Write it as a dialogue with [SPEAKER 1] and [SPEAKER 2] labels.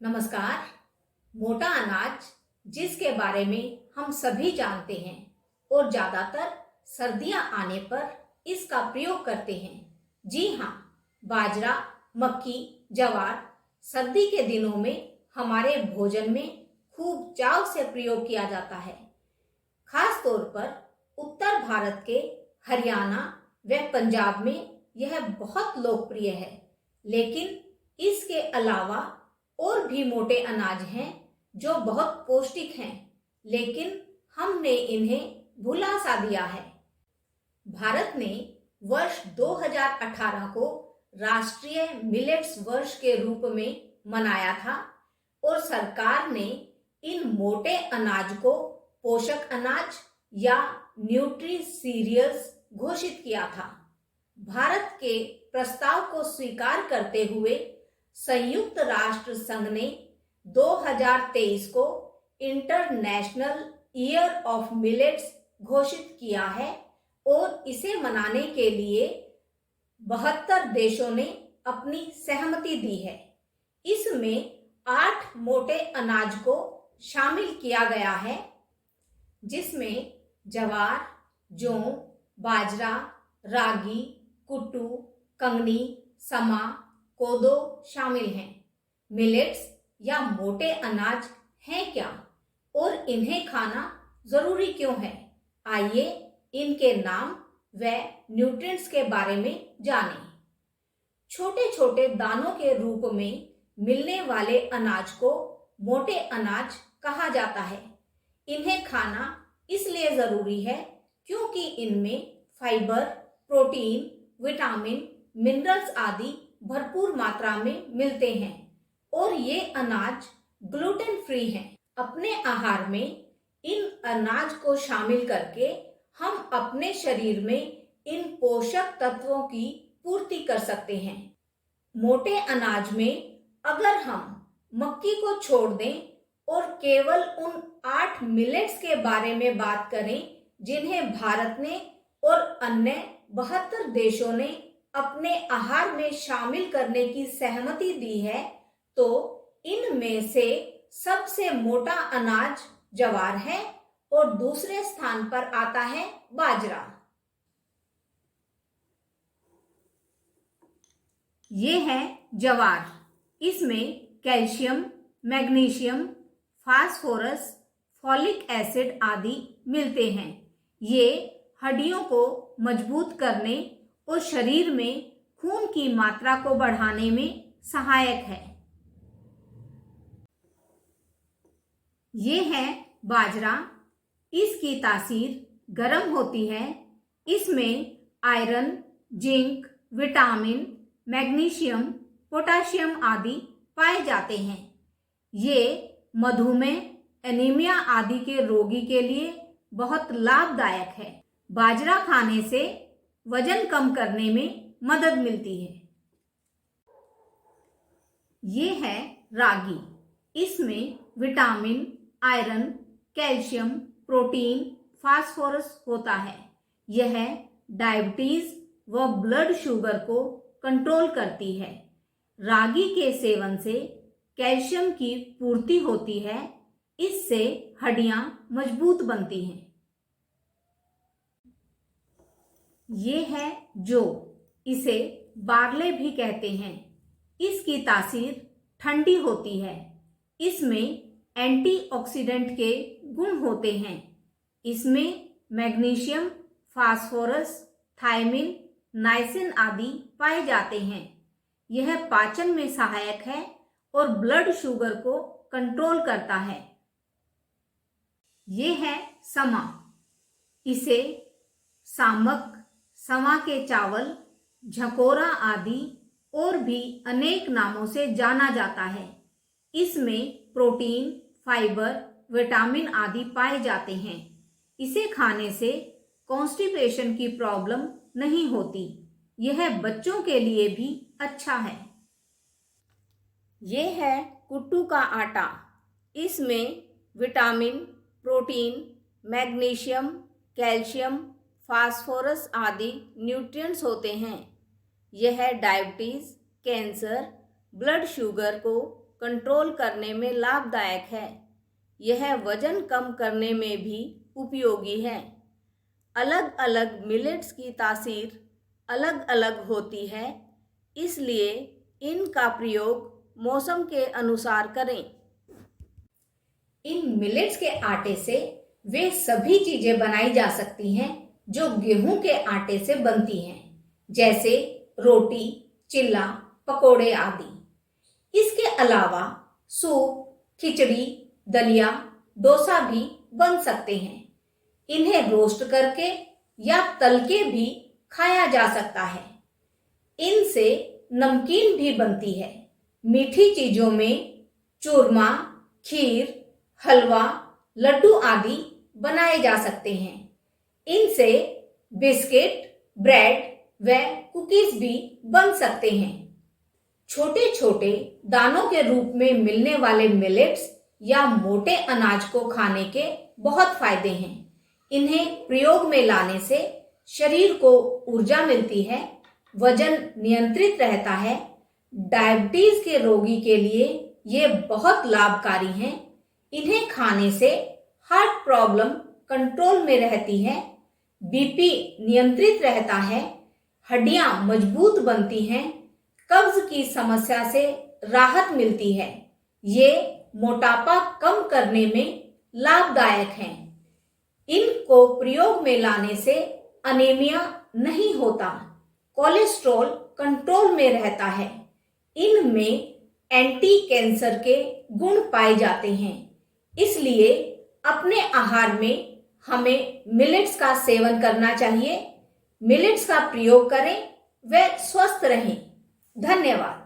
[SPEAKER 1] नमस्कार। मोटा अनाज जिसके बारे में हम सभी जानते हैं और ज्यादातर सर्दियां आने पर इसका प्रयोग करते हैं। जी हाँ, बाजरा, मक्की, ज्वार सर्दी के दिनों में हमारे भोजन में खूब चाव से प्रयोग किया जाता है। खास तौर पर उत्तर भारत के हरियाणा व पंजाब में यह बहुत लोकप्रिय है। लेकिन इसके अलावा और भी मोटे अनाज हैं जो बहुत पौष्टिक हैं, लेकिन हमने इन्हें भुला सा दिया है। भारत ने वर्ष 2018 को राष्ट्रीय मिलेट्स वर्ष के रूप में मनाया था और सरकार ने इन मोटे अनाज को पोषक अनाज या न्यूट्री सीरियल्स घोषित किया था। भारत के प्रस्ताव को स्वीकार करते हुए संयुक्त राष्ट्र संघ ने 2023 को इंटरनेशनल ईयर ऑफ मिलेट्स घोषित किया है और इसे मनाने के लिए 72 देशों ने अपनी सहमति दी है। इसमें 8 मोटे अनाज को शामिल किया गया है, जिसमें ज्वार, जौ, बाजरा, रागी, कुट्टू, कंगनी, समा, कोदो शामिल हैं। मिलेट्स या मोटे अनाज हैं क्या और इन्हें खाना जरूरी क्यों है? आइए इनके नाम व न्यूट्रिएंट्स के बारे में जानें। छोटे छोटे दानों के रूप में मिलने वाले अनाज को मोटे अनाज कहा जाता है। इन्हें खाना इसलिए जरूरी है क्योंकि इनमें फाइबर, प्रोटीन, विटामिन, मिनरल्स आदि भरपूर मात्रा में मिलते हैं और ये अनाज ग्लूटेन फ्री हैं। अपने आहार में इन अनाज को शामिल करके हम अपने शरीर में इन पोषक तत्वों की पूर्ति कर सकते हैं। मोटे अनाज में अगर हम मक्की को छोड़ दें और केवल उन 8 मिलेट्स के बारे में बात करें जिन्हें भारत ने और अन्य 72 देशों ने अपने आहार में शामिल करने की सहमति दी है, तो इनमें से सबसे मोटा अनाज ज्वार है और दूसरे स्थान पर आता है बाजरा। ये है ज्वार। इसमें calcium, magnesium, phosphorus, folic acid आदि मिलते हैं। ये हड्डियों को मजबूत करने और शरीर में खून की मात्रा को बढ़ाने में सहायक है। ये है बाजरा। इसकी तासीर गर्म होती है। इसमें iron, zinc, vitamin, magnesium, potassium आदि पाए जाते हैं। ये मधुमेह, एनीमिया आदि के रोगी के लिए बहुत लाभदायक है। बाजरा खाने से वजन कम करने में मदद मिलती है। ये है रागी। इसमें vitamin, iron, calcium, protein, phosphorus होता है। यह डायबिटीज व ब्लड शुगर को कंट्रोल करती है। रागी के सेवन से कैल्शियम की पूर्ति होती है। इससे हड्डियां मजबूत बनती हैं। ये है जौ। इसे बार्ले भी कहते हैं। इसकी तासीर ठंडी होती है। इसमें एंटीऑक्सीडेंट के गुण होते हैं। इसमें मैग्नीशियम, फास्फोरस, थायमिन, नाइसिन आदि पाए जाते हैं। यह पाचन में सहायक है और ब्लड शुगर को कंट्रोल करता है। ये है समा। इसे सामक, समा के चावल, झकोरा आदि और भी अनेक नामों से जाना जाता है। इसमें प्रोटीन, फाइबर, विटामिन आदि पाए जाते हैं। इसे खाने से कॉन्स्टिपेशन की प्रॉब्लम नहीं होती। यह बच्चों के लिए भी अच्छा है। यह है कुट्टू का आटा। इसमें vitamin, protein, magnesium, calcium, phosphorus आदि न्यूट्रिएंट्स होते हैं। यह डायबिटीज, कैंसर, ब्लड शुगर को
[SPEAKER 2] कंट्रोल करने में लाभदायक है। यह वजन कम करने में भी उपयोगी है। अलग अलग मिलेट्स की तासीर अलग अलग होती है, इसलिए इनका प्रयोग मौसम के अनुसार करें।
[SPEAKER 1] इन मिलेट्स के आटे से वे सभी चीजें बनाई जा सकती हैं जो गेहूं के आटे से बनती हैं, जैसे रोटी, चिल्ला, पकोड़े आदि। इसके अलावा सूप, खिचड़ी, दलिया, डोसा भी बन सकते हैं। इन्हें रोस्ट करके या तल के भी खाया जा सकता है। इनसे नमकीन भी बनती है। मीठी चीजों में चूरमा, खीर, हलवा, लड्डू आदि बनाए जा सकते हैं। इनसे बिस्किट, ब्रेड व कुकीज भी बन सकते हैं। छोटे छोटे दानों के रूप में मिलने वाले मिलेट्स या मोटे अनाज को खाने के बहुत फायदे हैं। इन्हें प्रयोग में लाने से शरीर को ऊर्जा मिलती है, वजन नियंत्रित रहता है। डायबिटीज के रोगी के लिए ये बहुत लाभकारी हैं। इन्हें खाने से हार्ट प्रॉब्लम कंट्रोल में रहती है, बीपी नियंत्रित रहता है, हड्डियां मजबूत बनती हैं, कब्ज की समस्या से राहत मिलती है। ये मोटापा कम करने में लाभदायक हैं। इनको प्रयोग में लाने से अनीमिया नहीं होता, कोलेस्ट्रॉल कंट्रोल में रहता है। इनमें एंटी कैंसर के गुण पाए जाते हैं। इसलिए अपने आहार में हमें मिलेट्स का सेवन करना चाहिए। मिलेट्स का प्रयोग करें व स्वस्थ रहें। धन्यवाद।